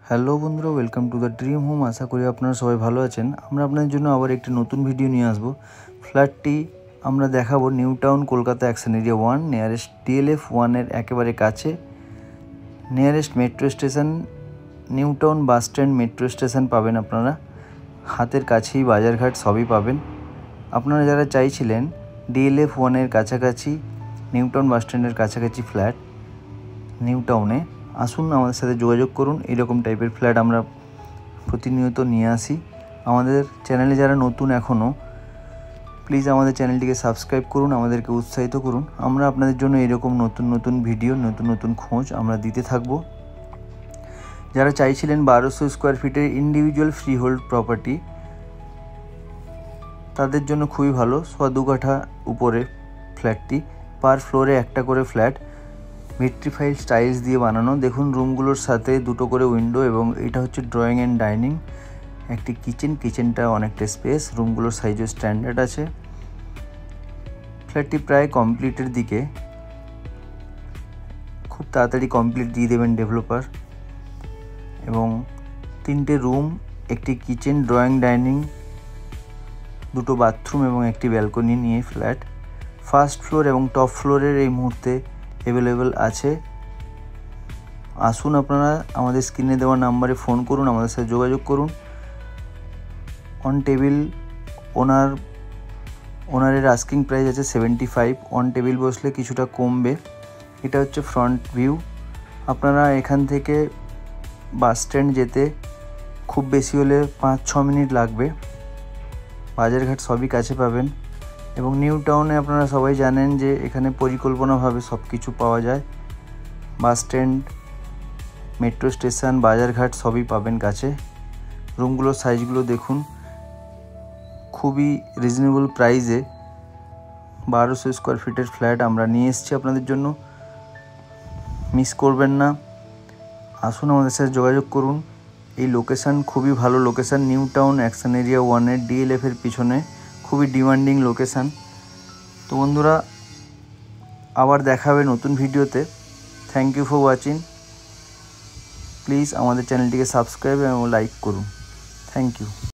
Hello বন্ধুরা, welcome to the dream home. আশা করি আপনারা সবাই ভালো আছেন। আমরা আপনাদের জন্য আবার একটি নতুন ভিডিও নিয়ে আসবো। ফ্ল্যাটটি আমরা দেখাবো new town, Kolkata, action area 1, nearest DLF 1-এর একেবারে কাছে, nearest metro station, new town bus stand, metro station পাবেন আপনারা, হাতের কাছেই বাজারঘাট সবই পাবেন। আপনারা যারা চাইছিলেন DLF 1-এর কাছাকাছি, নিউ টাউন বাস স্ট্যান্ডের কাছাকাছি ফ্ল্যাট নিউ টাউনে, আসুন আমাদের সাথে যোগাযোগ করুন। এরকম টাইপের ফ্ল্যাট আমরা প্রতিনিয়ত নিয়ে আসি। আমাদের চ্যানেলে যারা নতুন এখনও, প্লিজ আমাদের চ্যানেলটিকে সাবস্ক্রাইব করুন, আমাদেরকে উৎসাহিত করুন। আমরা আপনাদের জন্য এরকম নতুন নতুন ভিডিও, নতুন নতুন খোঁজ আমরা দিতে থাকব। যারা চাইছিলেন 1200 স্কোয়ার ফিটের ইন্ডিভিজুয়াল ফ্রি হোল্ড প্রপার্টি, তাদের জন্য খুবই ভালো। 2 কাঠা উপরে ফ্ল্যাটটি, পার ফ্লোরে একটা করে ফ্ল্যাট, ভিট্রিফাইড স্টাইলস দিয়ে বানানো। দেখুন রুমগুলোর সাথে 2টো করে উইন্ডো, এবং এটা হচ্ছে ড্রয়িং অ্যান্ড ডাইনিং, একটি কিচেনটা অনেকটা স্পেস, রুমগুলোর সাইজও স্ট্যান্ডার্ড আছে। ফ্ল্যাটটি প্রায় কমপ্লিটের দিকে, খুব তাড়াতাড়ি কমপ্লিট দিয়ে দেবেন ডেভেলপার। এবং 3টে রুম, একটি কিচেন, ড্রয়িং, ডাইনিং, 2টো বাথরুম এবং একটি ব্যালকনি নিয়ে ফ্ল্যাট। ফার্স্ট ফ্লোর এবং টপ ফ্লোরের এই মুহূর্তে অ্যাভেলেবেল আছে। আসুন আপনারা আমাদের স্ক্রিনে দেওয়া নাম্বারে ফোন করুন, আমাদের সাথে যোগাযোগ করুন। অন টেবিল ওনারের আস্কিং প্রাইস আছে 75। অন টেবিল বসলে কিছুটা কমবে। এটা হচ্ছে ফ্রন্ট ভিউ। আপনারা এখান থেকে বাস স্ট্যান্ড যেতে খুব বেশি হলে 5-6 মিনিট লাগবে। বাজারঘাট সবই কাছে পাবেন। এবং নিউ টাউনে আপনারা সবাই জানেন যে এখানে পরিকল্পনাভাবে সব কিছু পাওয়া যায়। বাস স্ট্যান্ড, মেট্রো স্টেশন, বাজারঘাট সবই পাবেন কাছে। রুমগুলোর সাইজগুলো দেখুন, খুবই রিজনেবল প্রাইসে 1200 স্কোয়ার ফিটের ফ্ল্যাট আমরা নিয়ে এসেছি আপনাদের জন্য। মিস করবেন না, আসুন আমাদের সাথে যোগাযোগ করুন। এই লোকেশান খুবই ভালো location, New Town Action Area 1-এর DLF-এর পিছনে, খুবই ডিমান্ডিং লোকেশান। তো বন্ধুরা, আবার দেখা হবে নতুন ভিডিওতে। Thank you for watching. Please আমাদের চ্যানেলটিকে সাবস্ক্রাইব এবং লাইক করুন। Thank you.